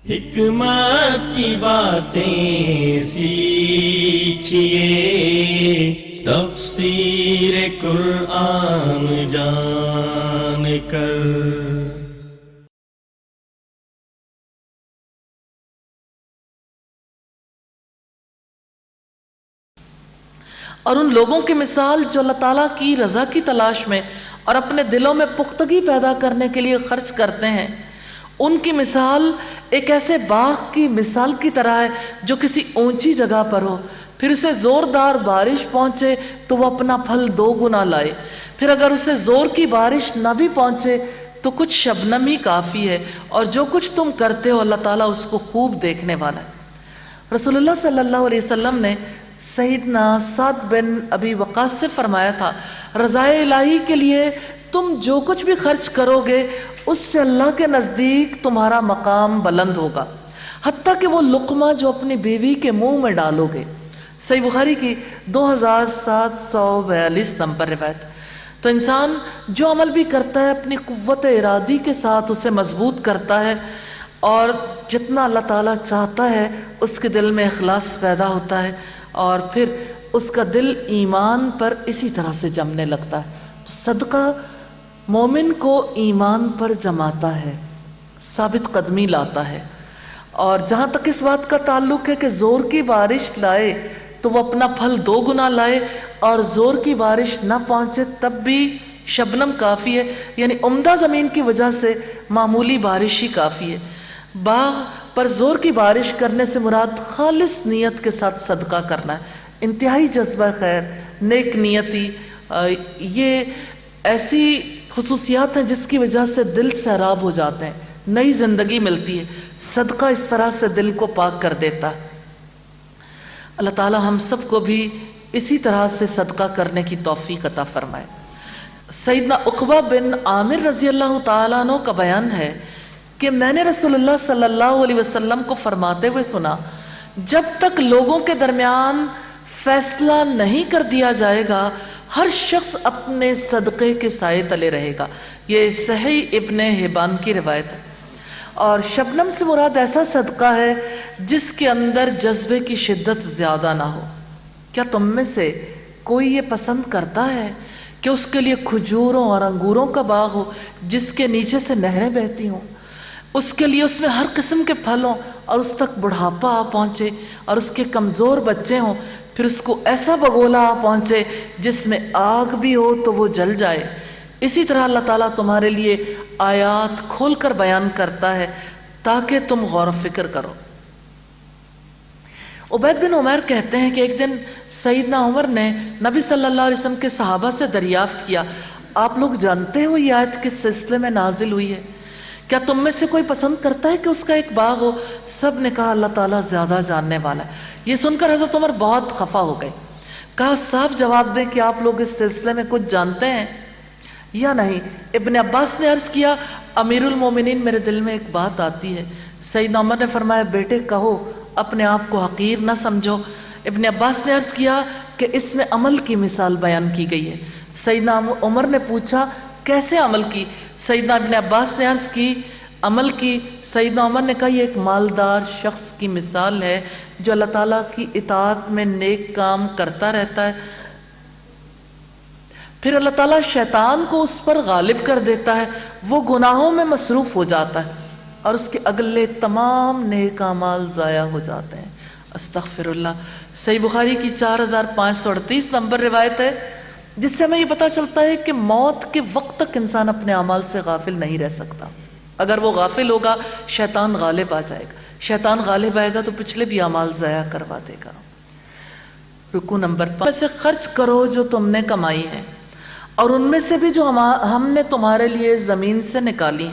حکمت کی باتیں سیکھیے، تفسیر قرآن جان کر۔ اور ان لوگوں کی مثال جو اللہ تعالیٰ کی رضا کی تلاش میں اور اپنے دلوں میں پختگی پیدا کرنے کے لیے خرچ کرتے ہیں، ان کی مثال ایک ایسے باغ کی مثال کی طرح ہے جو کسی اونچی جگہ پر ہو، پھر اسے زوردار بارش پہنچے تو وہ اپنا پھل 2 گنا لائے، پھر اگر اسے زور کی بارش نہ بھی پہنچے تو کچھ شبنم ہی کافی ہے، اور جو کچھ تم کرتے ہو اللہ تعالیٰ اس کو خوب دیکھنے والا ہے۔ رسول اللہ صلی اللہ علیہ وسلم نے سیدنا سعد بن ابی وقاص سے فرمایا تھا، رضائے الہی کے لیے تم جو کچھ بھی خرچ کرو گے اس سے اللہ کے نزدیک تمہارا مقام بلند ہوگا، حتیٰ کہ وہ لقمہ جو اپنی بیوی کے منہ میں ڈالو گے۔ صحیح بخاری کی 2742 نمبر روایت۔ تو انسان جو عمل بھی کرتا ہے اپنی قوت ارادی کے ساتھ اسے مضبوط کرتا ہے، اور جتنا اللہ تعالیٰ چاہتا ہے اس کے دل میں اخلاص پیدا ہوتا ہے، اور پھر اس کا دل ایمان پر اسی طرح سے جمنے لگتا ہے۔ تو صدقہ مومن کو ایمان پر جماتا ہے، ثابت قدمی لاتا ہے، اور جہاں تک اس بات کا تعلق ہے کہ زور کی بارش لائے تو وہ اپنا پھل 2 گنا لائے، اور زور کی بارش نہ پہنچے تب بھی شبنم کافی ہے، یعنی عمدہ زمین کی وجہ سے معمولی بارش ہی کافی ہے۔ باغ پر زور کی بارش کرنے سے مراد خالص نیت کے ساتھ صدقہ کرنا ہے، انتہائی جذبہ خیر، نیک نیتی، یہ ایسی خصوصیات ہیں جس کی وجہ سے دل سیراب ہو جاتے ہیں، نئی زندگی ملتی ہے۔ صدقہ اس طرح سے دل کو پاک کر دیتا ہے۔ اللہ تعالی ہم سب کو بھی اسی طرح سے صدقہ کرنے کی توفیق عطا فرمائے۔ سیدنا عقبہ بن عامر رضی اللہ تعالیٰ عنہ کا بیان ہے کہ میں نے رسول اللہ صلی اللہ علیہ وسلم کو فرماتے ہوئے سنا، جب تک لوگوں کے درمیان فیصلہ نہیں کر دیا جائے گا ہر شخص اپنے صدقے کے سائے تلے رہے گا۔ یہ صحیح ابن حبان کی روایت ہے۔ اور شبنم سے مراد ایسا صدقہ ہے جس کے اندر جذبے کی شدت زیادہ نہ ہو۔ کیا تم میں سے کوئی یہ پسند کرتا ہے کہ اس کے لیے کھجوروں اور انگوروں کا باغ ہو جس کے نیچے سے نہریں بہتی ہوں، اس کے لیے اس میں ہر قسم کے پھل ہوں، اور اس تک بڑھاپا آ پہنچے اور اس کے کمزور بچے ہوں، پھر اس کو ایسا بگولا آ پہنچے جس میں آگ بھی ہو تو وہ جل جائے؟ اسی طرح اللہ تعالیٰ تمہارے لیے آیات کھول کر بیان کرتا ہے تاکہ تم غور و فکر کرو۔ عبید بن عمیر کہتے ہیں کہ ایک دن سیدنا عمر نے نبی صلی اللہ علیہ وسلم کے صحابہ سے دریافت کیا، آپ لوگ جانتے ہو یہ آیت کس سلسلے میں نازل ہوئی ہے؟ کیا تم میں سے کوئی پسند کرتا ہے کہ اس کا ایک باغ ہو؟ سب نے کہا اللہ تعالیٰ زیادہ جاننے والا ہے۔ یہ سن کر حضرت عمر بہت خفا ہو گئے، کہا صاف جواب دیں کہ آپ لوگ اس سلسلے میں کچھ جانتے ہیں یا نہیں؟ ابن عباس نے عرض کیا، امیر المومنین میرے دل میں ایک بات آتی ہے۔ سیدنا عمر نے فرمایا بیٹے کہو، اپنے آپ کو حقیر نہ سمجھو۔ ابن عباس نے عرض کیا کہ اس میں عمل کی مثال بیان کی گئی ہے۔ سیدنا عمر نے پوچھا کیسے عمل کی؟ سیدنا ابن عباس نے عرض کی عمل کی۔ سیدنا عمر نے کہا یہ ایک مالدار شخص کی مثال ہے جو اللہ تعالیٰ کی اطاعت میں نیک کام کرتا رہتا ہے، پھر اللہ تعالیٰ شیطان کو اس پر غالب کر دیتا ہے، وہ گناہوں میں مصروف ہو جاتا ہے اور اس کے اگلے تمام نیک اعمال ضائع ہو جاتے ہیں۔ استغفر اللہ۔ صحیح بخاری کی 4538 نمبر روایت ہے، جس سے ہمیں یہ پتہ چلتا ہے کہ موت کے وقت تک انسان اپنے اعمال سے غافل نہیں رہ سکتا۔ اگر وہ غافل ہوگا شیطان غالب آ جائے گا، شیطان غالب آئے گا تو پچھلے بھی اعمال ضائع کروا دے گا۔ رکوع نمبر 5 میں سے خرچ کرو جو تم نے کمائی ہے، اور ان میں سے بھی جو ہم نے تمہارے لیے زمین سے نکالی،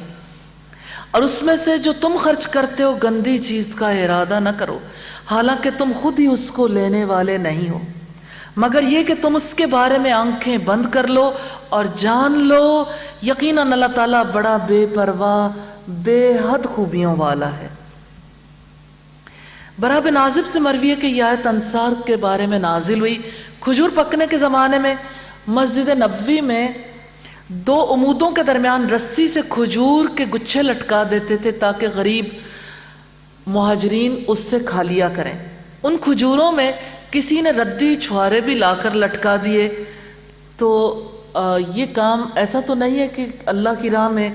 اور اس میں سے جو تم خرچ کرتے ہو گندی چیز کا ارادہ نہ کرو، حالانکہ تم خود ہی اس کو لینے والے نہیں ہو، مگر یہ کہ تم اس کے بارے میں آنکھیں بند کر لو اور جان لو یقیناً اللہ تعالیٰ بڑا بے پرواہ بے حد خوبیوں والا ہے۔ برا بن عازب سے مروی ہے کہ یہ آیت انصار کے بارے میں نازل ہوئی۔ کھجور پکنے کے زمانے میں مسجد نبوی میں 2 عمودوں کے درمیان رسی سے کھجور کے گچھے لٹکا دیتے تھے تاکہ غریب مہاجرین اس سے کھا لیا کریں۔ ان کھجوروں میں کسی نے ردی چھوارے بھی لا کر لٹکا دیے تو یہ کام ایسا تو نہیں ہے کہ اللہ کی راہ میں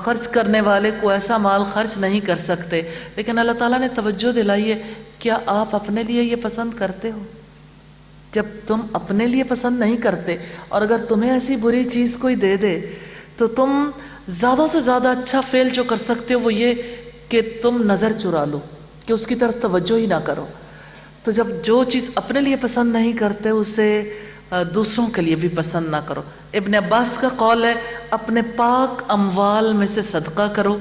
خرچ کرنے والے کو ایسا مال خرچ نہیں کر سکتے، لیکن اللہ تعالیٰ نے توجہ دلائی ہے، کیا آپ اپنے لیے یہ پسند کرتے ہو؟ جب تم اپنے لیے پسند نہیں کرتے اور اگر تمہیں ایسی بری چیز کوئی دے دے تو تم زیادہ سے زیادہ اچھا فعل جو کر سکتے ہو وہ یہ کہ تم نظر چرا لو، کہ اس کی طرف توجہ ہی نہ کرو۔ تو جب جو چیز اپنے لیے پسند نہیں کرتے اسے دوسروں کے لیے بھی پسند نہ کرو۔ ابن عباس کا قول ہے اپنے پاک اموال میں سے صدقہ کرو۔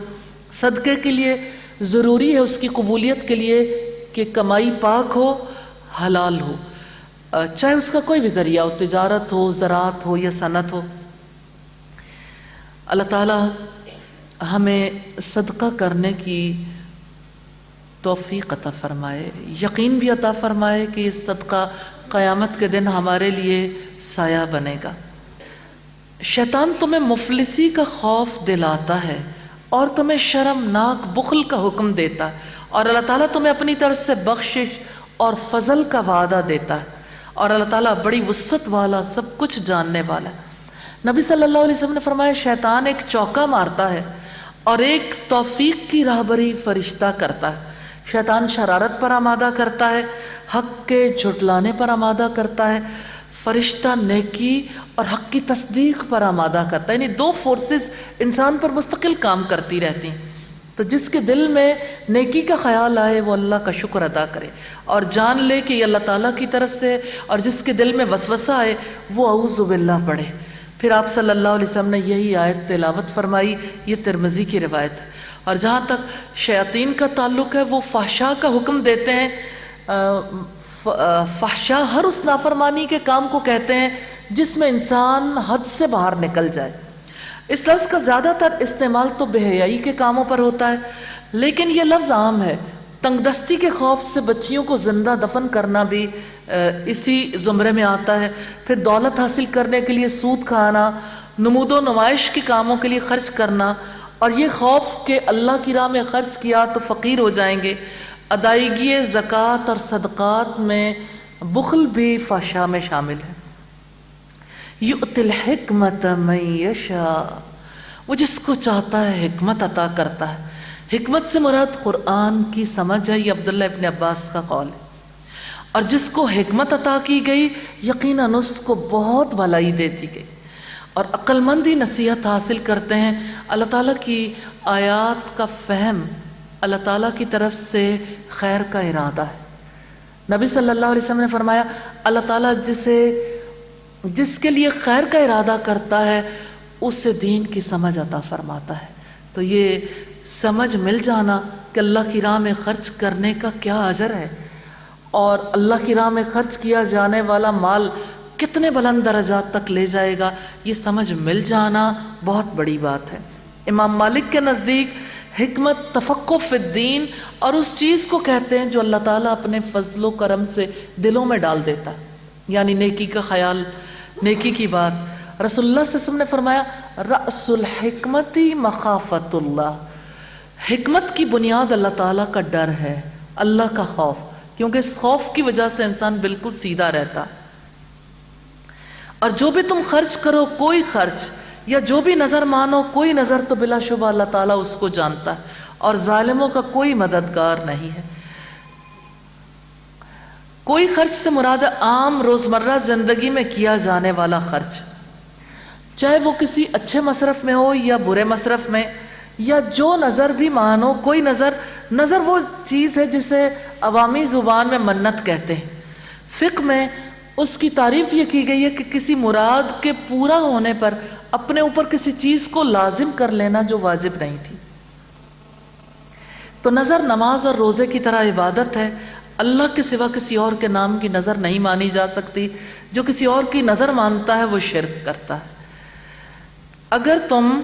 صدقے کے لیے ضروری ہے اس کی قبولیت کے لیے کہ کمائی پاک ہو، حلال ہو، چاہے اس کا کوئی بھی ذریعہ ہو، تجارت ہو، زراعت ہو یا صنعت ہو۔ اللہ تعالیٰ ہمیں صدقہ کرنے کی توفیق عطا فرمائے، یقین بھی عطا فرمائے کہ یہ صدقہ قیامت کے دن ہمارے لیے سایہ بنے گا۔ شیطان تمہیں مفلسی کا خوف دلاتا ہے اور تمہیں شرمناک بخل کا حکم دیتا ہے، اور اللہ تعالیٰ تمہیں اپنی طرف سے بخشش اور فضل کا وعدہ دیتا ہے، اور اللہ تعالیٰ بڑی وسعت والا، سب کچھ جاننے والا ہے۔ نبی صلی اللہ علیہ وسلم نے فرمایا شیطان ایک چوکا مارتا ہے اور ایک توفیق کی راہبری فرشتہ کرتا ہے۔ شیطان شرارت پر آمادہ کرتا ہے، حق کے جھٹلانے پر آمادہ کرتا ہے، فرشتہ نیکی اور حق کی تصدیق پر آمادہ کرتا ہے، یعنی دو فورسز انسان پر مستقل کام کرتی رہتی ہیں۔ تو جس کے دل میں نیکی کا خیال آئے وہ اللہ کا شکر ادا کرے اور جان لے کہ یہ اللہ تعالیٰ کی طرف سے، اور جس کے دل میں وسوسہ آئے وہ اعوذ باللہ پڑھے۔ پھر آپ صلی اللہ علیہ وسلم نے یہی آیت تلاوت فرمائی، یہ ترمذی کی روایت ہے۔ اور جہاں تک شیاطین کا تعلق ہے وہ فحشاء کا حکم دیتے ہیں۔ فحشاء ہر اس نافرمانی کے کام کو کہتے ہیں جس میں انسان حد سے باہر نکل جائے۔ اس لفظ کا زیادہ تر استعمال تو بے حیائی کے کاموں پر ہوتا ہے، لیکن یہ لفظ عام ہے۔ تنگ دستی کے خوف سے بچیوں کو زندہ دفن کرنا بھی اسی زمرے میں آتا ہے۔ پھر دولت حاصل کرنے کے لیے سود کھانا، نمود و نمائش کے کاموں کے لیے خرچ کرنا، اور یہ خوف کہ اللہ کی راہ میں خرچ کیا تو فقیر ہو جائیں گے۔ ادائیگی زکوٰۃ اور صدقات میں بخل بھی فحشاء میں شامل ہے۔ یؤتی الحکمت من یشاء، وہ جس کو چاہتا ہے حکمت عطا کرتا ہے۔ حکمت سے مراد قرآن کی سمجھ ہے، یہ عبداللہ ابن عباس کا قول ہے۔ اور جس کو حکمت عطا کی گئی یقیناً اس کو بہت بھلائی دے دی گئی، اور عقل مندی نصیحت حاصل کرتے ہیں۔ اللہ تعالیٰ کی آیات کا فہم اللہ تعالیٰ کی طرف سے خیر کا ارادہ ہے۔ نبی صلی اللہ علیہ وسلم نے فرمایا اللہ تعالیٰ جس کے لیے خیر کا ارادہ کرتا ہے اسے دین کی سمجھ عطا فرماتا ہے۔ تو یہ سمجھ مل جانا کہ اللہ کی راہ میں خرچ کرنے کا کیا اجر ہے، اور اللہ کی راہ میں خرچ کیا جانے والا مال کتنے بلند درجات تک لے جائے گا، یہ سمجھ مل جانا بہت بڑی بات ہے۔ امام مالک کے نزدیک حکمت تفقہ فی الدین اور اس چیز کو کہتے ہیں جو اللہ تعالیٰ اپنے فضل و کرم سے دلوں میں ڈال دیتا ہے، یعنی نیکی کا خیال، نیکی کی بات۔ رسول اللہ صلی اللہ علیہ وسلم نے فرمایا رأس الحکمت مخافت اللہ، حکمت کی بنیاد اللہ تعالیٰ کا ڈر ہے، اللہ کا خوف، کیونکہ اس خوف کی وجہ سے انسان بالکل سیدھا رہتا۔ اور جو بھی تم خرچ کرو، کوئی خرچ یا جو بھی نظر مانو، کوئی نظر، تو بلا شبہ اللہ تعالیٰ اس کو جانتا ہے، اور ظالموں کا کوئی مددگار نہیں ہے۔ کوئی خرچ سے مراد عام روزمرہ زندگی میں کیا جانے والا خرچ، چاہے وہ کسی اچھے مصرف میں ہو یا برے مصرف میں، یا جو نظر بھی مانو، کوئی نظر وہ چیز ہے جسے عوامی زبان میں منت کہتے ہیں۔ فقہ میں اس کی تعریف یہ کی گئی ہے کہ کسی مراد کے پورا ہونے پر اپنے اوپر کسی چیز کو لازم کر لینا جو واجب نہیں تھی۔ تو نظر نماز اور روزے کی طرح عبادت ہے، اللہ کے سوا کسی اور کے نام کی نظر نہیں مانی جا سکتی۔ جو کسی اور کی نظر مانتا ہے وہ شرک کرتا ہے۔ اگر تم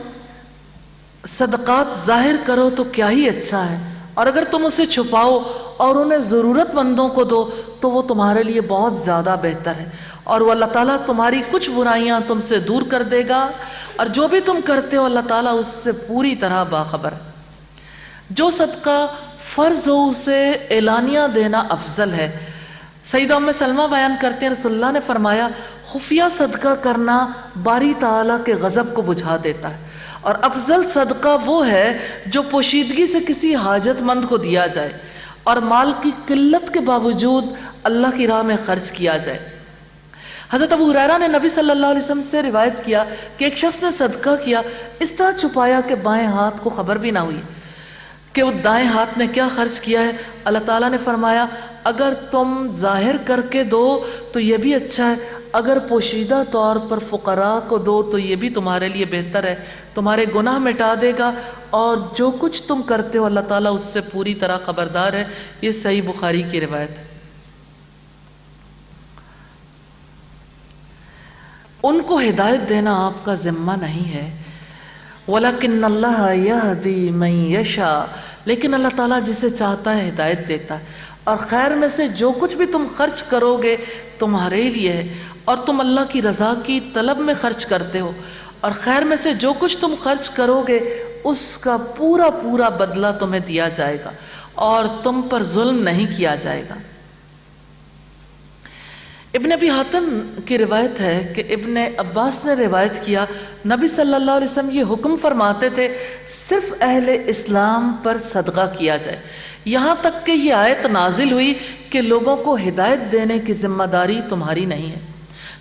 صدقات ظاہر کرو تو کیا ہی اچھا ہے، اور اگر تم اسے چھپاؤ اور انہیں ضرورت مندوں کو دو تو وہ تمہارے لیے بہت زیادہ بہتر ہے، اور وہ اللہ تعالیٰ تمہاری کچھ برائیاں تم سے دور کر دے گا، اور جو بھی تم کرتے ہو اللہ تعالیٰ اس سے پوری طرح باخبر ہے۔ جو صدقہ فرض ہو اسے اعلانیہ دینا افضل ہے۔ سیدہ ام سلمہ بیان کرتے ہیں رسول اللہ نے فرمایا خفیہ صدقہ کرنا باری تعالیٰ کے غضب کو بجھا دیتا ہے، اور افضل صدقہ وہ ہے جو پوشیدگی سے کسی حاجت مند کو دیا جائے اور مال کی قلت کے باوجود اللہ کی راہ میں خرچ کیا جائے۔ حضرت ابو ہریرہ نے نبی صلی اللہ علیہ وسلم سے روایت کیا کہ ایک شخص نے صدقہ کیا، اس طرح چھپایا کہ بائیں ہاتھ کو خبر بھی نہ ہوئی کہ وہ دائیں ہاتھ نے کیا خرچ کیا ہے۔ اللہ تعالیٰ نے فرمایا اگر تم ظاہر کر کے دو تو یہ بھی اچھا ہے، اگر پوشیدہ طور پر فقراء کو دو تو یہ بھی تمہارے لیے بہتر ہے، تمہارے گناہ مٹا دے گا، اور جو کچھ تم کرتے ہو اللہ تعالیٰ اس سے پوری طرح خبردار ہے۔ یہ صحیح بخاری کی روایت ہے۔ ان کو ہدایت دینا آپ کا ذمہ نہیں ہے، وَلَكِنَّ اللَّهَ يَهْدِي مَن يَشَاءُ، لیکن اللہ تعالیٰ جسے چاہتا ہے ہدایت دیتا ہے، اور خیر میں سے جو کچھ بھی تم خرچ کرو گے تمہارے لیے ہے، اور تم اللہ کی رضا کی طلب میں خرچ کرتے ہو، اور خیر میں سے جو کچھ تم خرچ کرو گے اس کا پورا پورا بدلہ تمہیں دیا جائے گا، اور تم پر ظلم نہیں کیا جائے گا۔ ابن ابی حاتم کی روایت ہے کہ ابن عباس نے روایت کیا نبی صلی اللہ علیہ وسلم یہ حکم فرماتے تھے صرف اہل اسلام پر صدقہ کیا جائے، یہاں تک کہ یہ آیت نازل ہوئی کہ لوگوں کو ہدایت دینے کی ذمہ داری تمہاری نہیں ہے۔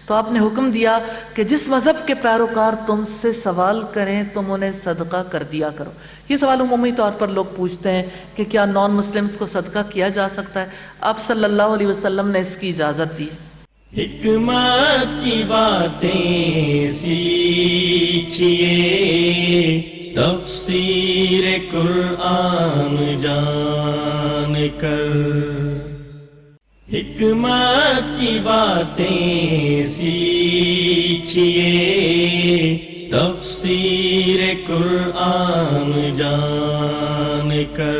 تو آپ نے حکم دیا کہ جس مذہب کے پیروکار تم سے سوال کریں تم انہیں صدقہ کر دیا کرو۔ یہ سوال عمومی طور پر لوگ پوچھتے ہیں کہ کیا نان مسلمز کو صدقہ کیا جا سکتا ہے؟ آپ صلی اللہ علیہ وسلم نے اس کی اجازت دی ہے۔ حکمت کی باتیں سیکھیے، تفسیر قرآن جان کر، حکمت کی باتیں سیکھیے، تفسیر قرآن جان کر۔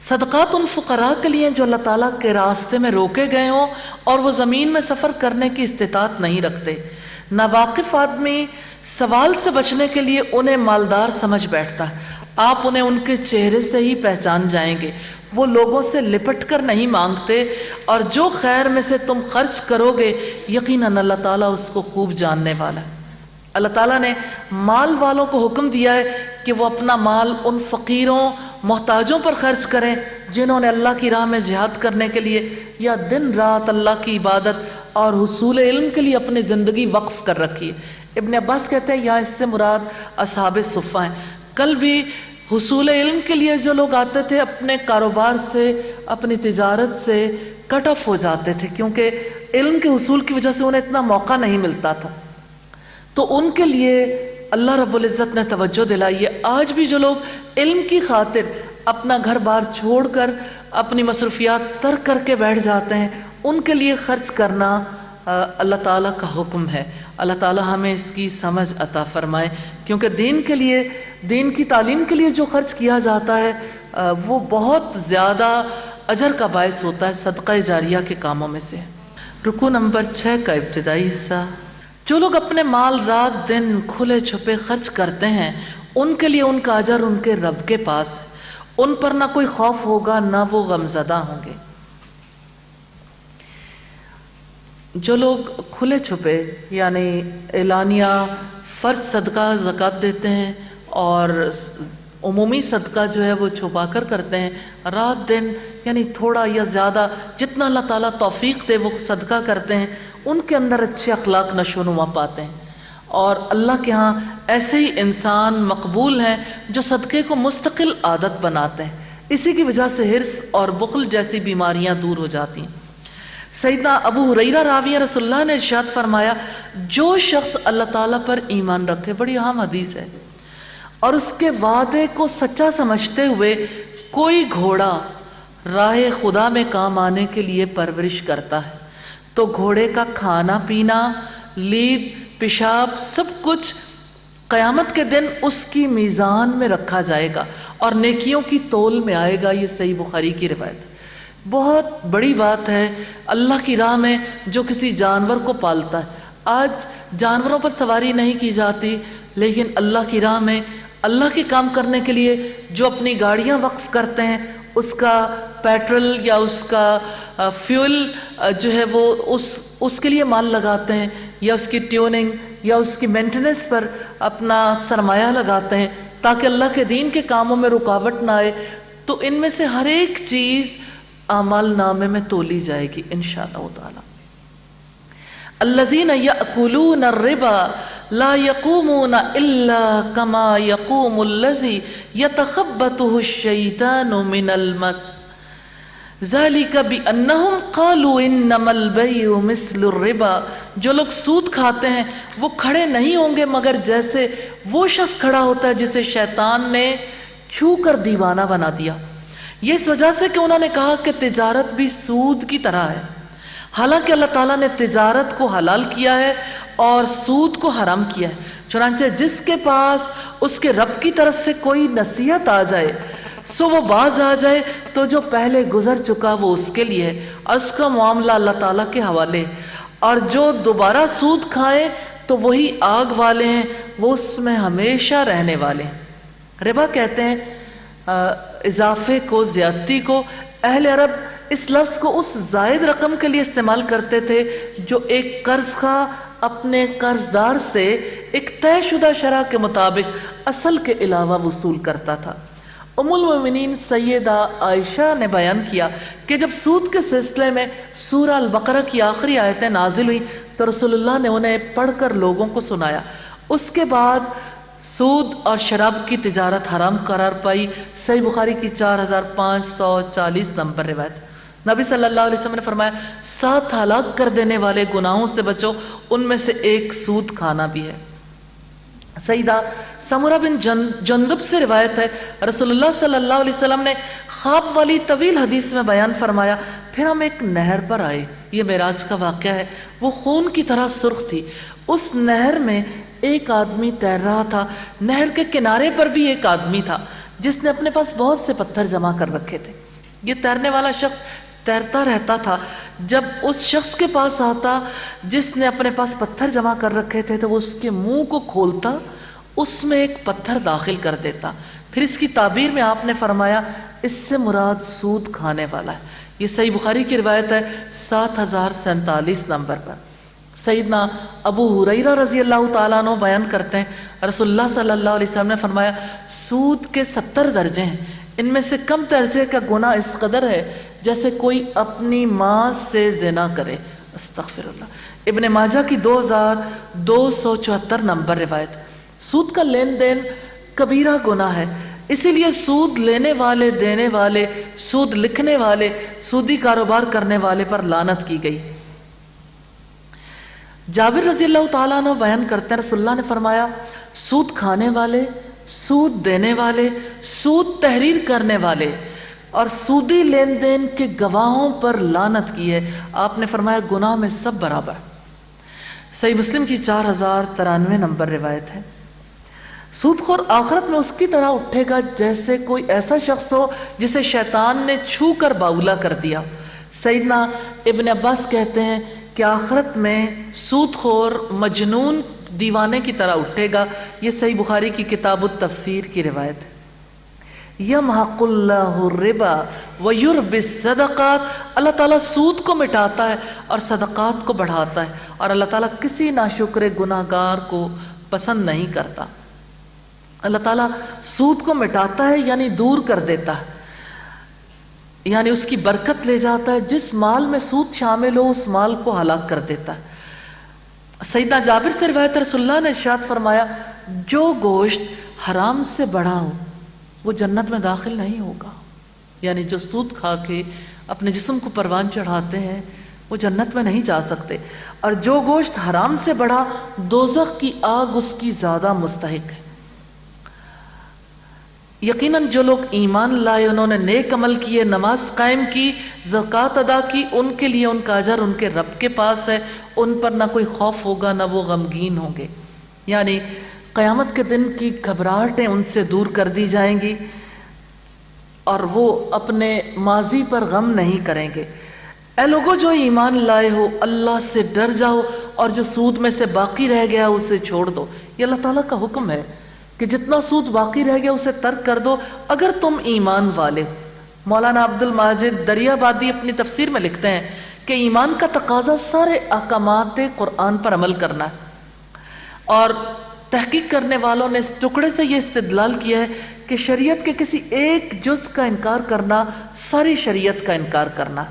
صدقات ان فقراء کے لیے جو اللہ تعالیٰ کے راستے میں روکے گئے ہوں اور وہ زمین میں سفر کرنے کی استطاعت نہیں رکھتے۔ ناواقف آدمی سوال سے بچنے کے لیے انہیں مالدار سمجھ بیٹھتا ہے، آپ انہیں ان کے چہرے سے ہی پہچان جائیں گے، وہ لوگوں سے لپٹ کر نہیں مانگتے، اور جو خیر میں سے تم خرچ کرو گے یقیناً اللہ تعالیٰ اس کو خوب جاننے والا ہے۔ اللہ تعالیٰ نے مال والوں کو حکم دیا ہے کہ وہ اپنا مال ان فقیروں محتاجوں پر خرچ کریں جنہوں نے اللہ کی راہ میں جہاد کرنے کے لیے یا دن رات اللہ کی عبادت اور حصول علم کے لیے اپنی زندگی وقف کر رکھی ہے۔ ابن عباس کہتے ہیں یہاں اس سے مراد اصحاب صفہ ہیں۔ کل بھی حصول علم کے لیے جو لوگ آتے تھے اپنے کاروبار سے اپنی تجارت سے کٹ آف ہو جاتے تھے، کیونکہ علم کے حصول کی وجہ سے انہیں اتنا موقع نہیں ملتا تھا، تو ان کے لیے اللہ رب العزت نے توجہ دلائی ہے۔ آج بھی جو لوگ علم کی خاطر اپنا گھر بار چھوڑ کر اپنی مصروفیات ترک کر کے بیٹھ جاتے ہیں، ان کے لیے خرچ کرنا اللہ تعالیٰ کا حکم ہے۔ اللہ تعالیٰ ہمیں اس کی سمجھ عطا فرمائے، کیونکہ دین کے لیے، دین کی تعلیم کے لیے جو خرچ کیا جاتا ہے وہ بہت زیادہ اجر کا باعث ہوتا ہے، صدقہ جاریہ کے کاموں میں سے۔ رکوع نمبر 6 کا ابتدائی حصہ۔ جو لوگ اپنے مال رات دن کھلے چھپے خرچ کرتے ہیں ان کے لیے ان کا اجر ان کے رب کے پاس ہے، ان پر نہ کوئی خوف ہوگا نہ وہ غمزدہ ہوں گے۔ جو لوگ کھلے چھپے یعنی اعلانیہ فرض صدقہ زکوٰۃ دیتے ہیں اور عمومی صدقہ جو ہے وہ چھپا کر کرتے ہیں، رات دن یعنی تھوڑا یا زیادہ جتنا اللہ تعالیٰ توفیق دے وہ صدقہ کرتے ہیں، ان کے اندر اچھے اخلاق نشو و نما پاتے ہیں، اور اللہ کے ہاں ایسے ہی انسان مقبول ہیں جو صدقے کو مستقل عادت بناتے ہیں۔ اسی کی وجہ سے حرص اور بخل جیسی بیماریاں دور ہو جاتی ہیں۔ سیدنا ابو ہریرہ راوی رسول اللہ نے ارشاد فرمایا جو شخص اللہ تعالیٰ پر ایمان رکھے، بڑی اہم حدیث ہے، اور اس کے وعدے کو سچا سمجھتے ہوئے کوئی گھوڑا راہ خدا میں کام آنے کے لیے پرورش کرتا ہے تو گھوڑے کا کھانا پینا، لید، پیشاب سب کچھ قیامت کے دن اس کی میزان میں رکھا جائے گا اور نیکیوں کی تول میں آئے گا۔ یہ صحیح بخاری کی روایت ہے۔ بہت بڑی بات ہے اللہ کی راہ میں جو کسی جانور کو پالتا ہے۔ آج جانوروں پر سواری نہیں کی جاتی، لیکن اللہ کی راہ میں اللہ کے کام کرنے کے لیے جو اپنی گاڑیاں وقف کرتے ہیں اس کا پیٹرول یا اس کا فیول جو ہے وہ اس کے لیے مال لگاتے ہیں، یا اس کی ٹیوننگ یا اس کی مینٹیننس پر اپنا سرمایہ لگاتے ہیں تاکہ اللہ کے دین کے کاموں میں رکاوٹ نہ آئے، تو ان میں سے ہر ایک چیز اعمال نامے میں تولی جائے گی انشاءاللہ تعالی۔ الذین یأکلون الربا لا یقومون الا کما یقوم الذی یتخبطہ الشیطان من المس ذالک بانہم قالوا انما البیع مثل الربا۔ جو لوگ سود کھاتے ہیں وہ کھڑے نہیں ہوں گے مگر جیسے وہ شخص کھڑا ہوتا ہے جسے شیطان نے چھو کر دیوانہ بنا دیا۔ یہ اس وجہ سے کہ انہوں نے کہا کہ تجارت بھی سود کی طرح ہے، حالانکہ اللہ تعالیٰ نے تجارت کو حلال کیا ہے اور سود کو حرام کیا ہے۔ چنانچہ جس کے پاس اس کے رب کی طرف سے کوئی نصیحت آ جائے سو وہ باز آ جائے، تو جو پہلے گزر چکا وہ اس کے لیے ہے اور اس کا معاملہ اللہ تعالیٰ کے حوالے، اور جو دوبارہ سود کھائے تو وہی آگ والے ہیں، وہ اس میں ہمیشہ رہنے والے ہیں۔ ربا کہتے ہیں اضافے کو، زیادتی کو۔ اہل عرب اس لفظ کو اس زائد رقم کے لیے استعمال کرتے تھے جو ایک قرض خواہ اپنے قرض دار سے ایک طے شدہ شرح کے مطابق اصل کے علاوہ وصول کرتا تھا۔ ام المؤمنین سیدہ عائشہ نے بیان کیا کہ جب سود کے سلسلے میں سورہ البقرہ کی آخری آیتیں نازل ہوئیں تو رسول اللہ نے انہیں پڑھ کر لوگوں کو سنایا۔ اس کے بعد سود اور شراب کی تجارت حرام قرار پائی۔ صحیح بخاری کی 4540 نمبر روایت۔ نبی صلی اللہ علیہ وسلم نے فرمایا 7 ہلاک کر دینے والے گناہوں سے بچو، ان میں سے ایک سود کھانا بھی ہے۔ سیدہ سمرہ بن جندب سے روایت ہے، رسول اللہ صلی اللہ علیہ وسلم نے خواب والی طویل حدیث میں بیان فرمایا، پھر ہم ایک نہر پر آئے، یہ معراج کا واقعہ ہے، وہ خون کی طرح سرخ تھی، اس نہر میں ایک آدمی تیر رہا تھا، نہر کے کنارے پر بھی ایک آدمی تھا جس نے اپنے پاس بہت سے پتھر جمع کر رکھے تھے۔ یہ تیرنے والا شخص تیرتا رہتا تھا، جب اس شخص کے پاس آتا جس نے اپنے پاس پتھر جمع کر رکھے تھے تو وہ اس کے منہ کو کھولتا، اس میں ایک پتھر داخل کر دیتا، پھر اس کی تعبیر میں آپ نے فرمایا اس سے مراد سود کھانے والا ہے۔ یہ صحیح بخاری کی روایت ہے 7047 نمبر پر۔ سیدنا ابو ہریرہ رضی اللہ تعالیٰ عنہ بیان کرتے ہیں رسول اللہ صلی اللہ علیہ وسلم نے فرمایا سود کے 70 درجے ہیں، ان میں سے کم درجے کا گناہ اس قدر ہے جیسے کوئی اپنی ماں سے زنا کرے، استغفر اللہ۔ ابن ماجہ کی 2274 نمبر روایت۔ سود کا لین دین کبیرہ گناہ ہے، اسی لیے سود لینے والے، دینے والے، سود لکھنے والے، سودی کاروبار کرنے والے پر لعنت کی گئی۔ جابر رضی اللہ تعالیٰ عنہ بیان کرتے ہیں رسول اللہ نے فرمایا سود کھانے والے، سود دینے والے، سود تحریر کرنے والے اور سودی لین دین کے گواہوں پر لعنت کی ہے۔ آپ نے فرمایا گناہ میں سب برابر۔ صحیح مسلم کی 4093 نمبر روایت ہے۔ سود خور آخرت میں اس کی طرح اٹھے گا جیسے کوئی ایسا شخص ہو جسے شیطان نے چھو کر باولا کر دیا۔ سیدنا ابن عباس کہتے ہیں کہ آخرت میں سود خور مجنون دیوانے کی طرح اٹھے گا۔ یہ صحیح بخاری کی کتاب التفسیر کی روایت ہے۔ یمحق اللہ الربا ویربی الصدقات، اللہ تعالیٰ سود کو مٹاتا ہے اور صدقات کو بڑھاتا ہے، اور اللہ تعالیٰ کسی ناشکر گناہگار کو پسند نہیں کرتا۔ اللہ تعالیٰ سود کو مٹاتا ہے یعنی دور کر دیتا ہے، یعنی اس کی برکت لے جاتا ہے، جس مال میں سود شامل ہو اس مال کو ہلاک کر دیتا ہے۔ سیدنا جابر سے روایت رسول اللہ نے ارشاد فرمایا جو گوشت حرام سے بڑھا ہو وہ جنت میں داخل نہیں ہوگا، یعنی جو سود کھا کے اپنے جسم کو پروان چڑھاتے ہیں وہ جنت میں نہیں جا سکتے، اور جو گوشت حرام سے بڑھا دوزخ کی آگ اس کی زیادہ مستحق ہے۔ یقیناً جو لوگ ایمان لائے، انہوں نے نیک عمل کیے، نماز قائم کی، زکوٰۃ ادا کی، ان کے لیے ان کا اجر ان کے رب کے پاس ہے، ان پر نہ کوئی خوف ہوگا نہ وہ غمگین ہوں گے، یعنی قیامت کے دن کی گھبراہٹیں ان سے دور کر دی جائیں گی اور وہ اپنے ماضی پر غم نہیں کریں گے۔ اے لوگوں جو ایمان لائے ہو، اللہ سے ڈر جاؤ اور جو سود میں سے باقی رہ گیا اسے چھوڑ دو۔ یہ اللہ تعالیٰ کا حکم ہے کہ جتنا سود باقی رہ گیا اسے ترک کر دو اگر تم ایمان والے ہو۔ مولانا عبد الماجد دریابادی اپنی تفسیر میں لکھتے ہیں کہ ایمان کا تقاضا سارے احکامات قرآن پر عمل کرنا ہے، اور تحقیق کرنے والوں نے اس ٹکڑے سے یہ استدلال کیا ہے کہ شریعت کے کسی ایک جز کا انکار کرنا ساری شریعت کا انکار کرنا۔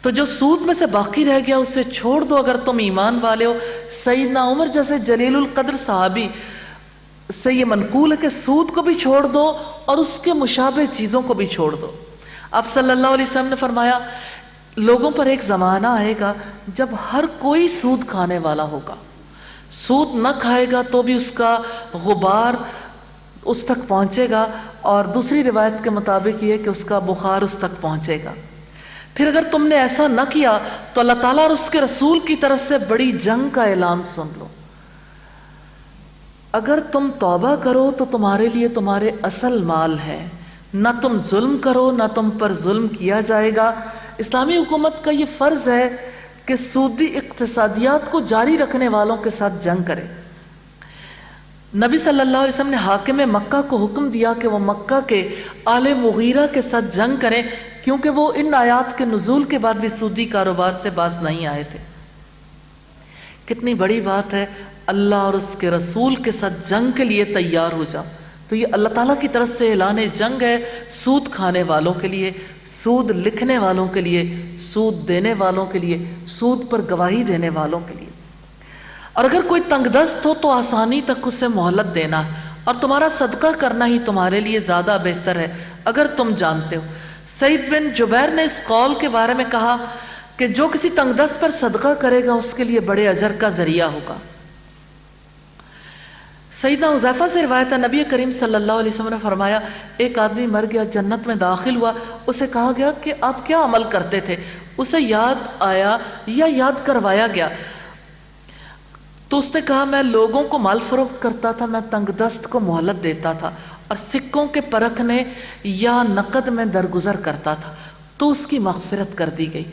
تو جو سود میں سے باقی رہ گیا اسے چھوڑ دو اگر تم ایمان والے ہو۔ سیدنا عمر جیسے جلیل القدر صحابی سے یہ منقول ہے کہ سود کو بھی چھوڑ دو اور اس کے مشابہ چیزوں کو بھی چھوڑ دو۔ آپ صلی اللہ علیہ وسلم نے فرمایا لوگوں پر ایک زمانہ آئے گا جب ہر کوئی سود کھانے والا ہوگا، سود نہ کھائے گا تو بھی اس کا غبار اس تک پہنچے گا، اور دوسری روایت کے مطابق یہ کہ اس کا بخار اس تک پہنچے گا۔ پھر اگر تم نے ایسا نہ کیا تو اللہ تعالیٰ اور اس کے رسول کی طرف سے بڑی جنگ کا اعلان سن لو۔ اگر تم توبہ کرو تو تمہارے لیے تمہارے اصل مال ہے، نہ تم ظلم کرو نہ تم پر ظلم کیا جائے گا۔ اسلامی حکومت کا یہ فرض ہے کہ سودی اقتصادیات کو جاری رکھنے والوں کے ساتھ جنگ کرے۔ نبی صلی اللہ علیہ وسلم نے حاکم مکہ کو حکم دیا کہ وہ مکہ کے آل مغیرہ کے ساتھ جنگ کریں، کیونکہ وہ ان آیات کے نزول کے بعد بھی سودی کاروبار سے باز نہیں آئے تھے۔ کتنی بڑی بات ہے، اللہ اور اس کے رسول کے ساتھ جنگ کے لیے تیار ہو جاؤ۔ تو یہ اللہ تعالیٰ کی طرف سے اعلان جنگ ہے سود کھانے والوں کے لیے، سود لکھنے والوں کے لیے، سود دینے والوں کے لیے، سود پر گواہی دینے والوں کے لیے۔ اور اگر کوئی تنگ دست ہو تو آسانی تک اسے مہلت دینا، اور تمہارا صدقہ کرنا ہی تمہارے لیے زیادہ بہتر ہے اگر تم جانتے ہو۔ سعید بن جبیر نے اس قول کے بارے میں کہا کہ جو کسی تنگ دست پر صدقہ کرے گا اس کے لیے بڑے اجر کا ذریعہ ہوگا۔ سیدنا حذیفہ سے روایت ہے نبی کریم صلی اللہ علیہ وسلم نے فرمایا ایک آدمی مر گیا، جنت میں داخل ہوا، اسے کہا گیا کہ آپ کیا عمل کرتے تھے؟ اسے یاد آیا یا یاد کروایا گیا تو اس نے کہا میں لوگوں کو مال فروخت کرتا تھا، میں تنگ دست کو مہلت دیتا تھا، اور سکوں کے پرکھنے یا نقد میں درگزر کرتا تھا، تو اس کی مغفرت کر دی گئی۔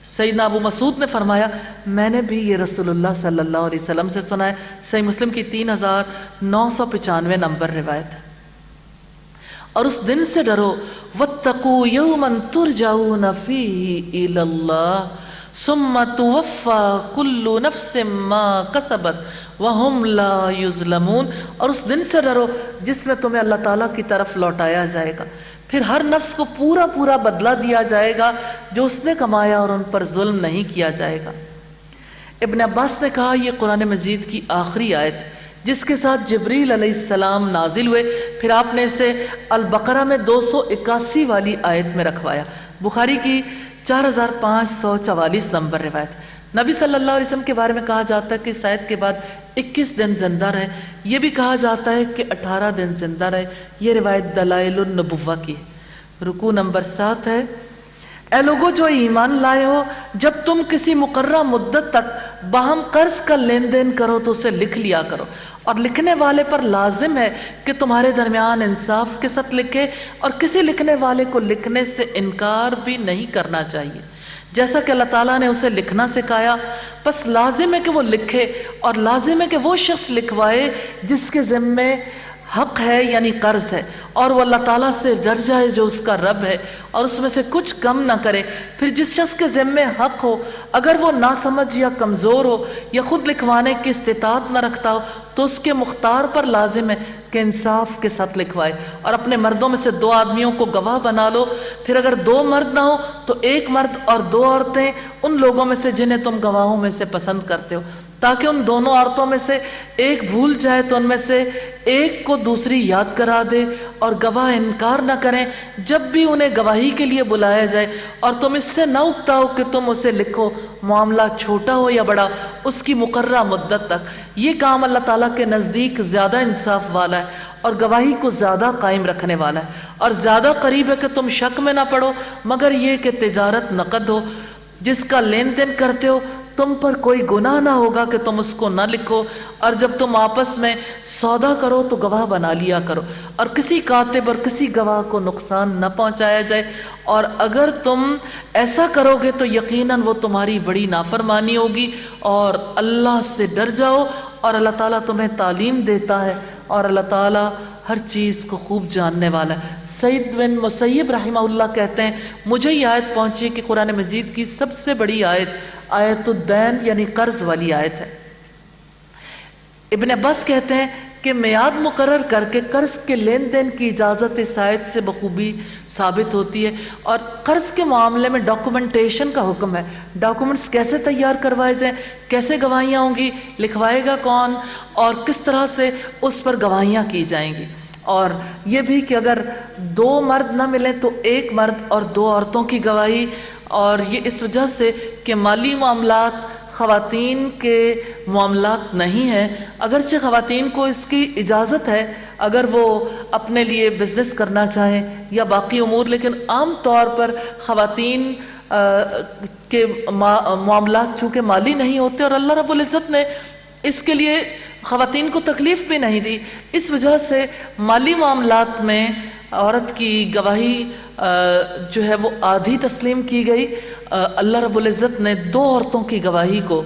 سیدنا ابو مسعود نے فرمایا میں نے بھی یہ رسول اللہ صلی اللہ علیہ وسلم سے سنا ہے۔ صحیح مسلم کی 3995 نمبر روایت ہے۔ اور اس دن سے ڈرو، وَاتَّقُوا يَوْمًا تُرْجَعُونَ فِيهِ إِلَى اللَّهِ ثُمَّ تُوَفَّى كُلُّ نَفْسٍ مَا كَسَبَتْ وَهُمْ لَا يُظْلَمُونَ۔ اور اس دن سے ڈرو جس میں تمہیں اللہ تعالیٰ کی طرف لوٹایا جائے گا، پھر ہر نفس کو پورا پورا بدلہ دیا جائے گا جو اس نے کمایا، اور ان پر ظلم نہیں کیا جائے گا۔ ابن عباس نے کہا یہ قرآن مجید کی آخری آیت جس کے ساتھ جبریل علیہ السلام نازل ہوئے، پھر آپ نے اسے البقرہ میں 281 والی آیت میں رکھوایا۔ بخاری کی 4544 نمبر روایت۔ نبی صلی اللہ علیہ وسلم کے بارے میں کہا جاتا ہے کہ اس آیت کے بعد 21 دن زندہ رہے، یہ بھی کہا جاتا ہے کہ 18 دن زندہ رہے۔ یہ روایت دلائل النبوہ کی ہے۔ رکوع نمبر 7 ہے، اے لوگو جو ایمان لائے ہو، جب تم کسی مقررہ مدت تک باہم قرض کا لین دین کرو تو اسے لکھ لیا کرو، اور لکھنے والے پر لازم ہے کہ تمہارے درمیان انصاف کے ساتھ لکھے، اور کسی لکھنے والے کو لکھنے سے انکار بھی نہیں کرنا چاہیے، جیسا کہ اللہ تعالیٰ نے اسے لکھنا سکھایا۔ بس لازم ہے کہ وہ لکھے، اور لازم ہے کہ وہ شخص لکھوائے جس کے ذمے حق ہے یعنی قرض ہے، اور وہ اللہ تعالیٰ سے ڈر جائے جو اس کا رب ہے، اور اس میں سے کچھ کم نہ کرے۔ پھر جس شخص کے ذمے حق ہو، اگر وہ ناسمجھ یا کمزور ہو یا خود لکھوانے کی استطاعت نہ رکھتا ہو تو اس کے مختار پر لازم ہے کہ انصاف کے ساتھ لکھوائے، اور اپنے مردوں میں سے 2 آدمیوں کو گواہ بنا لو۔ پھر اگر 2 مرد نہ ہو تو 1 مرد اور 2 عورتیں ان لوگوں میں سے جنہیں تم گواہوں میں سے پسند کرتے ہو، تاکہ ان دونوں عورتوں میں سے ایک بھول جائے تو ان میں سے ایک کو دوسری یاد کرا دے، اور گواہ انکار نہ کریں جب بھی انہیں گواہی کے لیے بلایا جائے، اور تم اس سے نہ اکتاؤ کہ تم اسے لکھو، معاملہ چھوٹا ہو یا بڑا، اس کی مقررہ مدت تک۔ یہ کام اللہ تعالیٰ کے نزدیک زیادہ انصاف والا ہے، اور گواہی کو زیادہ قائم رکھنے والا ہے، اور زیادہ قریب ہے کہ تم شک میں نہ پڑو، مگر یہ کہ تجارت نقد ہو، جس کا لین دین کرتے ہو تم پر کوئی گناہ نہ ہوگا کہ تم اس کو نہ لکھو، اور جب تم آپس میں سودا کرو تو گواہ بنا لیا کرو، اور کسی کاتب اور کسی گواہ کو نقصان نہ پہنچایا جائے، اور اگر تم ایسا کرو گے تو یقیناً وہ تمہاری بڑی نافرمانی ہوگی، اور اللہ سے ڈر جاؤ اور اللہ تعالیٰ تمہیں تعلیم دیتا ہے اور اللہ تعالیٰ ہر چیز کو خوب جاننے والا ہے۔ سعید بن مسیب رحمہ اللہ کہتے ہیں مجھے یہ آیت پہنچی کہ قرآن مجید کی سب سے بڑی آیت آیت الدین یعنی قرض والی آیت ہے۔ ابن عباس کہتے ہیں کہ میعاد مقرر کر کے قرض کے لین دین کی اجازت اس آیت سے بخوبی ثابت ہوتی ہے، اور قرض کے معاملے میں ڈاکومنٹیشن کا حکم ہے۔ ڈاکومنٹس کیسے تیار کروائے جائیں، کیسے گواہیاں ہوں گی، لکھوائے گا کون، اور کس طرح سے اس پر گواہیاں کی جائیں گی، اور یہ بھی کہ اگر 2 مرد نہ ملیں تو 1 مرد اور 2 عورتوں کی گواہی، اور یہ اس وجہ سے کہ مالی معاملات خواتین کے معاملات نہیں ہیں، اگرچہ خواتین کو اس کی اجازت ہے اگر وہ اپنے لیے بزنس کرنا چاہیں یا باقی امور، لیکن عام طور پر خواتین کے معاملات چونکہ مالی نہیں ہوتے، اور اللہ رب العزت نے اس کے لیے خواتین کو تکلیف بھی نہیں دی، اس وجہ سے مالی معاملات میں عورت کی گواہی جو ہے وہ آدھی تسلیم کی گئی۔ اللہ رب العزت نے 2 عورتوں کی گواہی کو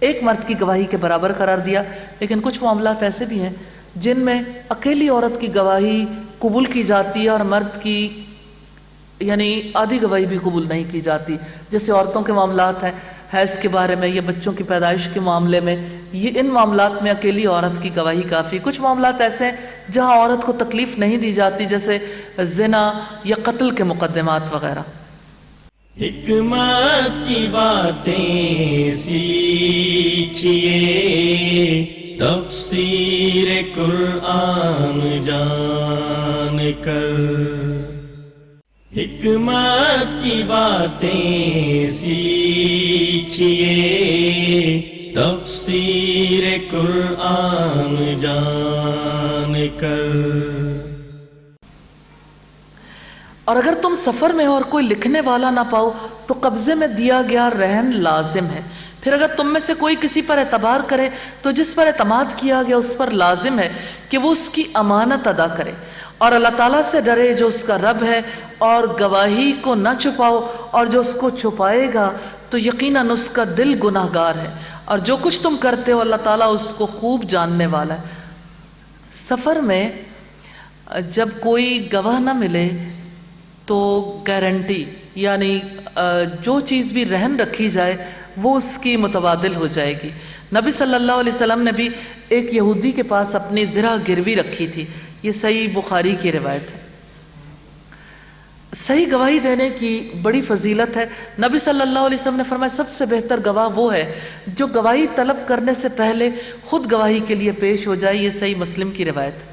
1 مرد کی گواہی کے برابر قرار دیا، لیکن کچھ معاملات ایسے بھی ہیں جن میں اکیلی عورت کی گواہی قبول کی جاتی ہے اور مرد کی یعنی آدھی گواہی بھی قبول نہیں کی جاتی، جیسے عورتوں کے معاملات ہیں، حیض کے بارے میں یا بچوں کی پیدائش کے معاملے میں، یہ ان معاملات میں اکیلی عورت کی گواہی کافی۔ کچھ معاملات ایسے ہیں جہاں عورت کو تکلیف نہیں دی جاتی، جیسے زنا یا قتل کے مقدمات وغیرہ۔ حکمت کی باتیں سیکھیے، تفسیر قرآن جان کر، حکمت کی باتیں سیکھیے، تفسیر قرآن جان کر۔ اور اگر تم سفر میں اور کوئی لکھنے والا نہ پاؤ تو قبضے میں دیا گیا رہن لازم ہے، پھر اگر تم میں سے کوئی کسی پر اعتبار کرے تو جس پر اعتماد کیا گیا اس پر لازم ہے کہ وہ اس کی امانت ادا کرے، اور اللہ تعالیٰ سے ڈرے جو اس کا رب ہے، اور گواہی کو نہ چھپاؤ، اور جو اس کو چھپائے گا تو یقیناً اس کا دل گناہ گار ہے، اور جو کچھ تم کرتے ہو اللہ تعالیٰ اس کو خوب جاننے والا ہے۔ سفر میں جب کوئی گواہ نہ ملے تو گارنٹی یعنی جو چیز بھی رہن رکھی جائے وہ اس کی متبادل ہو جائے گی۔ نبی صلی اللہ علیہ وسلم نے بھی ایک یہودی کے پاس اپنی زرہ گروی رکھی تھی، یہ صحیح بخاری کی روایت ہے۔ صحیح گواہی دینے کی بڑی فضیلت ہے۔ نبی صلی اللہ علیہ وسلم نے فرمایا سب سے بہتر گواہ وہ ہے جو گواہی طلب کرنے سے پہلے خود گواہی کے لیے پیش ہو جائے، یہ صحیح مسلم کی روایت ہے۔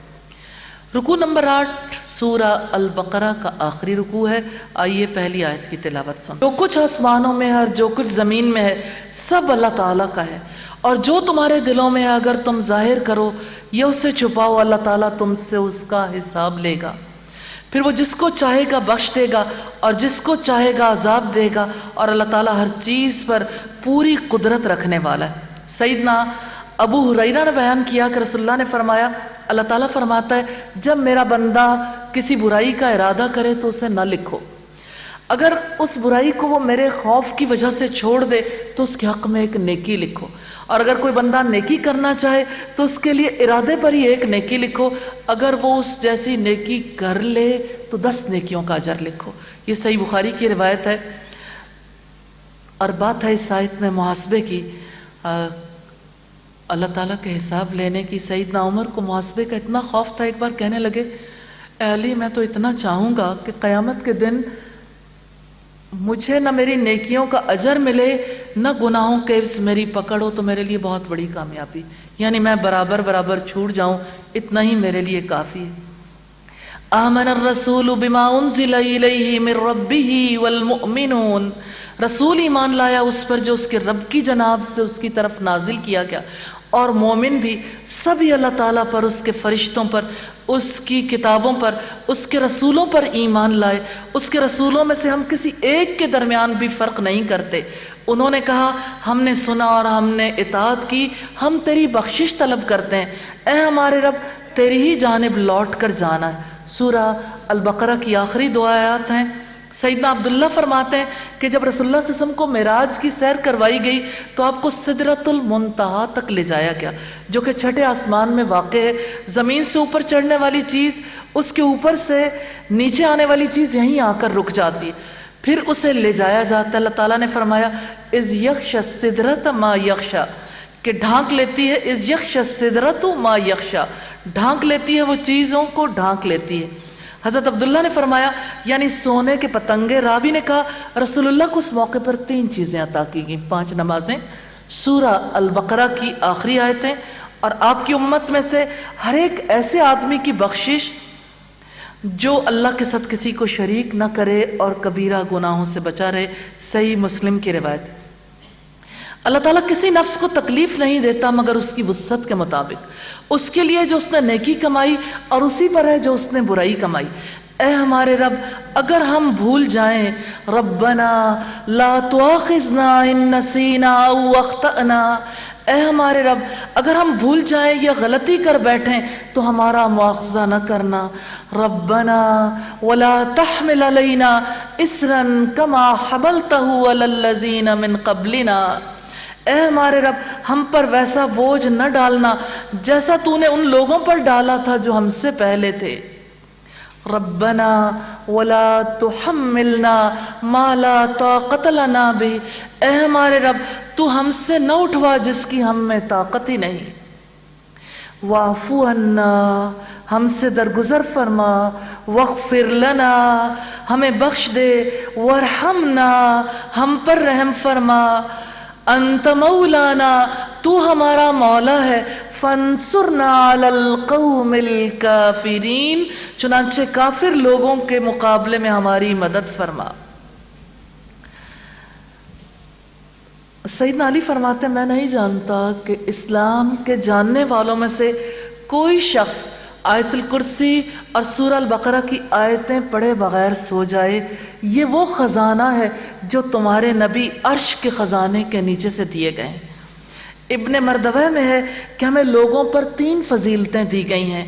رکوع نمبر 8 سورہ البقرہ کا آخری رکوع ہے، آئیے پہلی آیت کی تلاوت سن۔ جو کچھ آسمانوں میں ہے اور جو کچھ زمین میں ہے سب اللہ تعالیٰ کا ہے، اور جو تمہارے دلوں میں ہے اگر تم ظاہر کرو یا اسے چھپاؤ اللہ تعالیٰ تم سے اس کا حساب لے گا، پھر وہ جس کو چاہے گا بخش دے گا اور جس کو چاہے گا عذاب دے گا، اور اللہ تعالیٰ ہر چیز پر پوری قدرت رکھنے والا ہے۔ سیدنا ابو ہریرہ نے بیان کیا کہ رسول اللہ نے فرمایا، اللہ تعالیٰ فرماتا ہے جب میرا بندہ کسی برائی کا ارادہ کرے تو اسے نہ لکھو، اگر اس برائی کو وہ میرے خوف کی وجہ سے چھوڑ دے تو اس کے حق میں ایک نیکی لکھو، اور اگر کوئی بندہ نیکی کرنا چاہے تو اس کے لیے ارادے پر ہی ایک نیکی لکھو، اگر وہ اس جیسی نیکی کر لے تو 10 نیکیوں کا اجر لکھو۔ یہ صحیح بخاری کی روایت ہے۔ اور بات ہے اس آیت میں محاسبے کی، اللہ تعالیٰ کے حساب لینے کی۔ سیدنا عمر کو محاسبے کا اتنا خوف تھا، ایک بار کہنے لگے اے علی میں تو اتنا چاہوں گا کہ قیامت کے دن مجھے نہ میری نیکیوں کا اجر ملے نہ گناہوں کے عوض میری پکڑ ہو تو میرے لیے بہت بڑی کامیابی، یعنی میں برابر برابر چھوٹ جاؤں اتنا ہی میرے لیے کافی ہے۔ آمن الرسول بما انزل الیہ من ربہ والمؤمنون، رسول ایمان لایا اس پر جو اس کے رب کی جناب سے اس کی طرف نازل کیا گیا، اور مومن بھی سبھی اللہ تعالیٰ پر، اس کے فرشتوں پر، اس کی کتابوں پر، اس کے رسولوں پر ایمان لائے۔ اس کے رسولوں میں سے ہم کسی ایک کے درمیان بھی فرق نہیں کرتے۔ انہوں نے کہا ہم نے سنا اور ہم نے اطاعت کی، ہم تیری بخشش طلب کرتے ہیں، اے ہمارے رب تیری ہی جانب لوٹ کر جانا ہے۔ سورہ البقرہ کی آخری 2 آیات ہیں، سیدنا عبداللہ فرماتے ہیں کہ جب رسول اللہ صلی اللہ علیہ وسلم کو معراج کی سیر کروائی گئی تو آپ کو سدرۃ المنتہا تک لے جایا گیا، جو کہ چھٹے آسمان میں واقع ہے۔ زمین سے اوپر چڑھنے والی چیز، اس کے اوپر سے نیچے آنے والی چیز یہیں آ کر رک جاتی ہے، پھر اسے لے جایا جاتا ہے۔ اللہ تعالیٰ نے فرمایا اذ یغشی السدرۃ ما یغشی، کہ ڈھانک لیتی ہے، اذ یغشی السدرۃ ما یغشی، ڈھانک لیتی ہے، وہ چیزوں کو ڈھانک لیتی ہے۔ حضرت عبداللہ نے فرمایا یعنی سونے کے پتنگے۔ راوی نے کہا رسول اللہ کو اس موقع پر 3 چیزیں عطا کی گئیں، 5 نمازیں، سورہ البقرہ کی آخری آیتیں، اور آپ کی امت میں سے ہر ایک ایسے آدمی کی بخشش جو اللہ کے ساتھ کسی کو شریک نہ کرے اور کبیرہ گناہوں سے بچا رہے۔ صحیح مسلم کی روایت ہے۔ اللہ تعالیٰ کسی نفس کو تکلیف نہیں دیتا مگر اس کی وسعت کے مطابق، اس کے لیے جو اس نے نیکی کمائی اور اسی پر ہے جو اس نے برائی کمائی۔ اے ہمارے رب اگر ہم بھول جائیں، ربنا لا تؤاخذنا ان نسینا او اخطأنا، اے ہمارے رب اگر ہم بھول جائیں یا غلطی کر بیٹھیں تو ہمارا مواخذہ نہ کرنا۔ ربنا ولا تحمل علینا اسرا کما حملته علی الذین من قبلنا، اے ہمارے رب ہم پر ویسا بوجھ نہ ڈالنا جیسا تو نے ان لوگوں پر ڈالا تھا جو ہم سے پہلے تھے۔ ربنا ولا تحملنا ما لا طاقت لنا به، اے ہمارے رب تو ہم سے نہ اٹھوا جس کی ہم میں طاقت ہی نہیں۔ واعف عنا، ہم سے درگزر فرما، واغفر لنا، ہمیں بخش دے، وارحمنا، ہم پر رحم فرما، انت مولانا، تو ہمارا مولا ہے، فانصرنا علی القوم الکافرین، چنانچہ کافر لوگوں کے مقابلے میں ہماری مدد فرما۔ سیدنا علی فرماتے ہیں میں نہیں جانتا کہ اسلام کے جاننے والوں میں سے کوئی شخص آیت الکرسی اور سورہ البقرہ کی آیتیں پڑھے بغیر سو جائے، یہ وہ خزانہ ہے جو تمہارے نبی عرش کے خزانے کے نیچے سے دیے گئے ہیں۔ ابن مردوہ میں ہے کہ ہمیں لوگوں پر 3 فضیلتیں دی گئی ہیں۔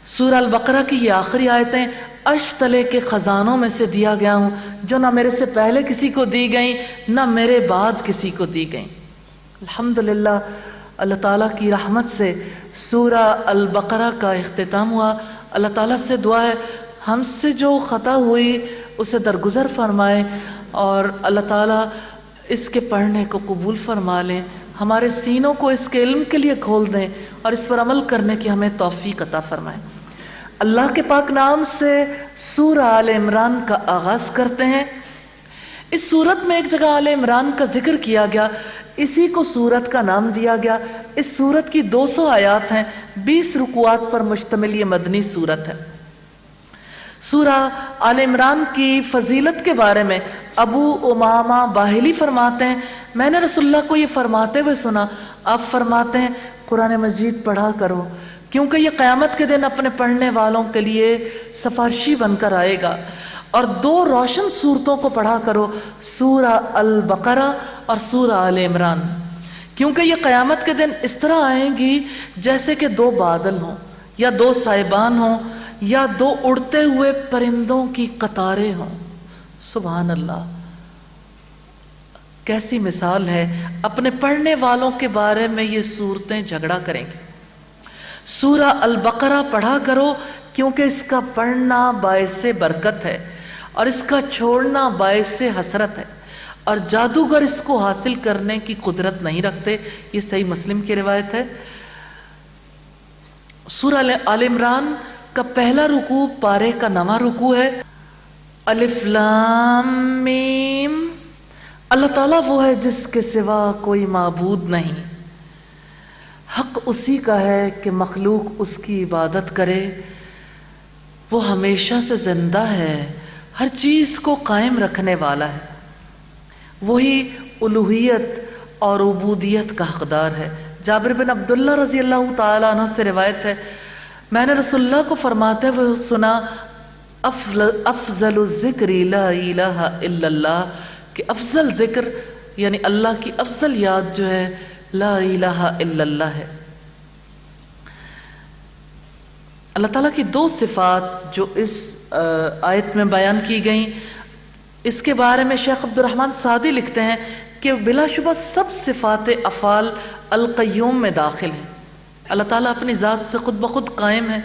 سورہ البقرہ کی یہ آخری آیتیں عرش تلے کے خزانوں میں سے دیا گیا ہوں، جو نہ میرے سے پہلے کسی کو دی گئیں نہ میرے بعد کسی کو دی گئیں۔ الحمدللہ اللہ تعالیٰ کی رحمت سے سورہ البقرہ کا اختتام ہوا۔ اللہ تعالیٰ سے دعا ہے ہم سے جو خطا ہوئی اسے درگزر فرمائے، اور اللہ تعالیٰ اس کے پڑھنے کو قبول فرما لیں، ہمارے سینوں کو اس کے علم کے لیے کھول دیں اور اس پر عمل کرنے کی ہمیں توفیق عطا فرمائیں۔ اللہ کے پاک نام سے سورہ آل عمران کا آغاز کرتے ہیں۔ اس سورت میں ایک جگہ آل عمران کا ذکر کیا گیا، اسی کو سورت کا نام دیا گیا۔ اس سورت کی 200 آیات ہیں، 20 رکوعات پر مشتمل یہ مدنی سورت ہے۔ سورہ آل عمران کی فضیلت کے بارے میں ابو امامہ باہلی فرماتے ہیں میں نے رسول اللہ کو یہ فرماتے ہوئے سنا، آپ فرماتے ہیں قرآن مجید پڑھا کرو کیونکہ یہ قیامت کے دن اپنے پڑھنے والوں کے لیے سفارشی بن کر آئے گا، اور 2 روشن صورتوں کو پڑھا کرو، سورہ البقرہ اور سورہ آل عمران، کیونکہ یہ قیامت کے دن اس طرح آئیں گی جیسے کہ 2 بادل ہوں یا 2 سائبان ہوں یا 2 اڑتے ہوئے پرندوں کی قطاریں ہوں۔ سبحان اللہ، کیسی مثال ہے، اپنے پڑھنے والوں کے بارے میں یہ صورتیں جھگڑا کریں گی۔ سورہ البقرہ پڑھا کرو کیونکہ اس کا پڑھنا باعث برکت ہے اور اس کا چھوڑنا باعث حسرت ہے، اور جادوگر اس کو حاصل کرنے کی قدرت نہیں رکھتے۔ یہ صحیح مسلم کی روایت ہے۔ سورہ آل عمران کا پہلا رکوع پارے کا 9واں رکوع ہے۔ الف لام میم، اللہ تعالیٰ وہ ہے جس کے سوا کوئی معبود نہیں، حق اسی کا ہے کہ مخلوق اس کی عبادت کرے، وہ ہمیشہ سے زندہ ہے، ہر چیز کو قائم رکھنے والا ہے، وہی الوہیت اور عبودیت کا حقدار ہے۔ جابر بن عبداللہ رضی اللہ تعالیٰ عنہ سے روایت ہے میں نے رسول اللہ کو فرماتے ہوئے سنا افضل الذکر لا الہ الا اللہ، کہ افضل ذکر یعنی اللہ کی افضل یاد جو ہے لا الہ الا اللہ ہے۔ اللہ تعالیٰ کی 2 صفات جو اس آیت میں بیان کی گئیں، اس کے بارے میں شیخ عبد الرحمن سعدی لکھتے ہیں کہ بلا شبہ سب صفات افعال القیوم میں داخل ہیں۔ اللہ تعالیٰ اپنی ذات سے خود بخود قائم ہے،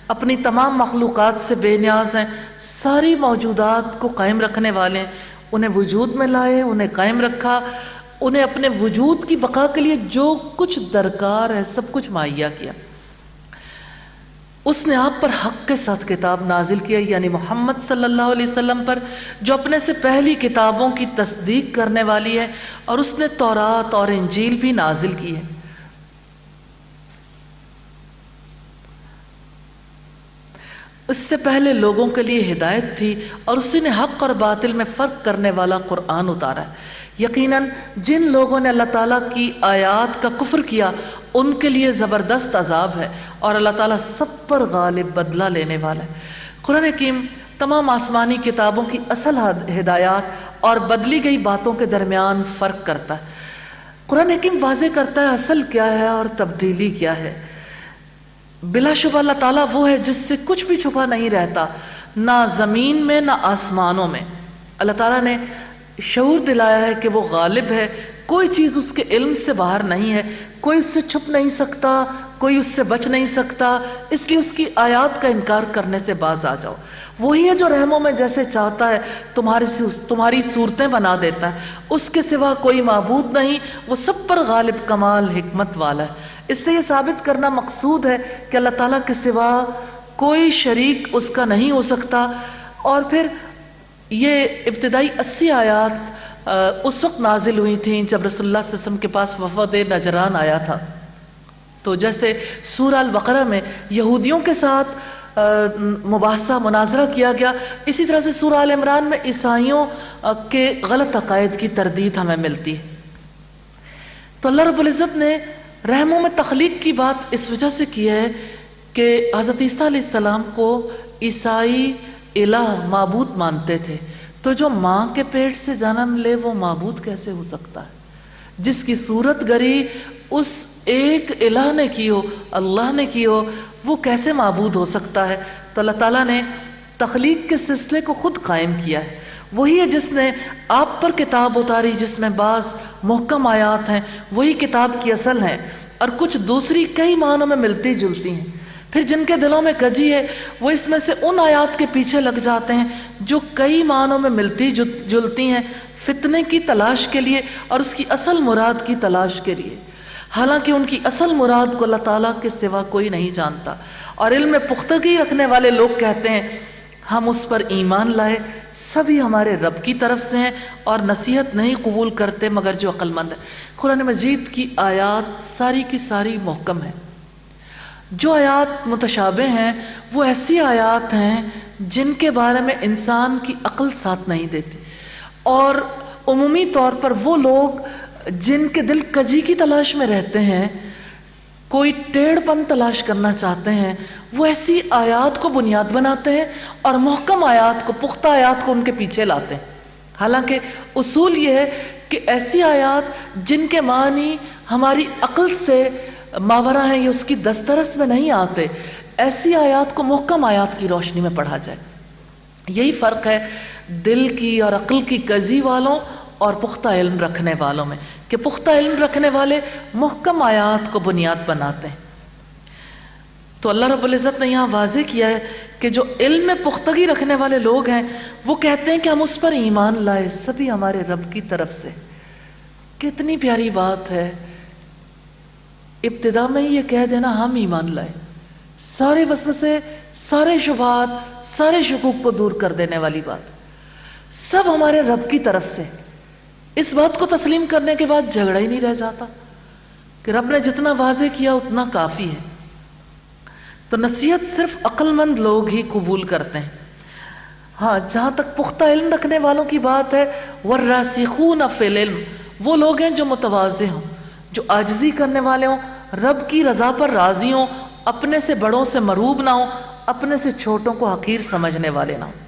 اپنی تمام مخلوقات سے بے نیاز ہیں، ساری موجودات کو قائم رکھنے والے ہیں، انہیں وجود میں لائے، انہیں قائم رکھا، انہیں اپنے وجود کی بقا کے لیے جو کچھ درکار ہے سب کچھ مہیا کیا۔ اس نے آپ پر حق کے ساتھ کتاب نازل کیا، یعنی محمد صلی اللہ علیہ وسلم پر، جو اپنے سے پہلی کتابوں کی تصدیق کرنے والی ہے، اور اس نے تورات اور انجیل بھی نازل کی ہے۔ اس سے پہلے لوگوں کے لیے ہدایت تھی، اور اسی نے حق اور باطل میں فرق کرنے والا قرآن اتارا ہے۔ یقیناً جن لوگوں نے اللہ تعالیٰ کی آیات کا کفر کیا ان کے لیے زبردست عذاب ہے، اور اللہ تعالیٰ سب پر غالب بدلہ لینے والا ہے۔ قرآن حکیم تمام آسمانی کتابوں کی اصل ہدایات اور بدلی گئی باتوں کے درمیان فرق کرتا ہے۔ قرآن حکیم واضح کرتا ہے اصل کیا ہے اور تبدیلی کیا ہے۔ بلا شبہ اللہ تعالیٰ وہ ہے جس سے کچھ بھی چھپا نہیں رہتا، نہ زمین میں نہ آسمانوں میں۔ اللہ تعالیٰ نے شعور دلایا ہے کہ وہ غالب ہے، کوئی چیز اس کے علم سے باہر نہیں ہے، کوئی اس سے چھپ نہیں سکتا، کوئی اس سے بچ نہیں سکتا، اس لیے اس کی آیات کا انکار کرنے سے باز آ جاؤ۔ وہی ہے جو رحموں میں جیسے چاہتا ہے تمہاری صورتیں بنا دیتا ہے، اس کے سوا کوئی معبود نہیں، وہ سب پر غالب کمال حکمت والا ہے۔ اس سے یہ ثابت کرنا مقصود ہے کہ اللہ تعالیٰ کے سوا کوئی شریک اس کا نہیں ہو سکتا۔ اور پھر یہ ابتدائی 80 آیات اس وقت نازل ہوئی تھیں جب رسول اللہ صلی اللہ علیہ وسلم کے پاس وفد نجران آیا تھا۔ تو جیسے سورہ البقرہ میں یہودیوں کے ساتھ مباحثہ مناظرہ کیا گیا، اسی طرح سے سورہ آل عمران میں عیسائیوں کے غلط عقائد کی تردید ہمیں ملتی ہے۔ تو اللہ رب العزت نے رحموں میں تخلیق کی بات اس وجہ سے کی ہے کہ حضرت عیسیٰ علیہ السلام کو عیسائی الہ معبود مانتے تھے، تو جو ماں کے پیٹ سے جنم لے وہ معبود کیسے ہو سکتا ہے؟ جس کی صورت گری اس ایک الہ نے کی ہو، اللہ نے کی ہو، وہ کیسے معبود ہو سکتا ہے؟ تو اللہ تعالیٰ نے تخلیق کے سلسلے کو خود قائم کیا ہے۔ وہی ہے جس نے آپ پر کتاب اتاری جس میں بعض محکم آیات ہیں، وہی کتاب کی اصل ہیں، اور کچھ دوسری کئی معنوں میں ملتی جلتی ہیں۔ پھر جن کے دلوں میں کجی ہے وہ اس میں سے ان آیات کے پیچھے لگ جاتے ہیں جو کئی معنوں میں ملتی جلتی ہیں، فتنے کی تلاش کے لیے اور اس کی اصل مراد کی تلاش کے لیے، حالانکہ ان کی اصل مراد کو اللہ تعالیٰ کے سوا کوئی نہیں جانتا۔ اور علم میں پختگی رکھنے والے لوگ کہتے ہیں ہم اس پر ایمان لائے، سبھی ہمارے رب کی طرف سے ہیں، اور نصیحت نہیں قبول کرتے مگر جو عقل مند ہے۔ قرآن مجید کی آیات ساری کی ساری محکم ہیں۔ جو آیات متشابہ ہیں وہ ایسی آیات ہیں جن کے بارے میں انسان کی عقل ساتھ نہیں دیتی، اور عمومی طور پر وہ لوگ جن کے دل کجی کی تلاش میں رہتے ہیں، کوئی ٹیڑھ پن تلاش کرنا چاہتے ہیں، وہ ایسی آیات کو بنیاد بناتے ہیں اور محکم آیات کو، پختہ آیات کو ان کے پیچھے لاتے ہیں۔ حالانکہ اصول یہ ہے کہ ایسی آیات جن کے معنی ہماری عقل سے ماورا ہیں، یہ اس کی دسترس میں نہیں آتے، ایسی آیات کو محکم آیات کی روشنی میں پڑھا جائے۔ یہی فرق ہے دل کی اور عقل کی کجی والوں اور پختہ علم رکھنے والوں میں، کہ پختہ علم رکھنے والے محکم آیات کو بنیاد بناتے ہیں۔ تو اللہ رب العزت نے یہاں واضح کیا ہے کہ جو علم میں پختگی رکھنے والے لوگ ہیں وہ کہتے ہیں کہ ہم اس پر ایمان لائے، سبھی ہمارے رب کی طرف سے۔ کتنی پیاری بات ہے ابتدا میں یہ کہہ دینا ہم ایمان لائے، سارے وسوسے، سارے شبہات، سارے شکوک کو دور کر دینے والی بات، سب ہمارے رب کی طرف سے۔ اس بات کو تسلیم کرنے کے بعد جھگڑا ہی نہیں رہ جاتا کہ رب نے جتنا واضح کیا اتنا کافی ہے۔ تو نصیحت صرف عقل مند لوگ ہی قبول کرتے ہیں۔ ہاں، جہاں تک پختہ علم رکھنے والوں کی بات ہے، والراسخون فی العلم، وہ لوگ ہیں جو متواضع ہوں، جو عاجزی کرنے والے ہوں، رب کی رضا پر راضی ہوں، اپنے سے بڑوں سے مروب نہ ہوں، اپنے سے چھوٹوں کو حقیر سمجھنے والے نہ ہوں۔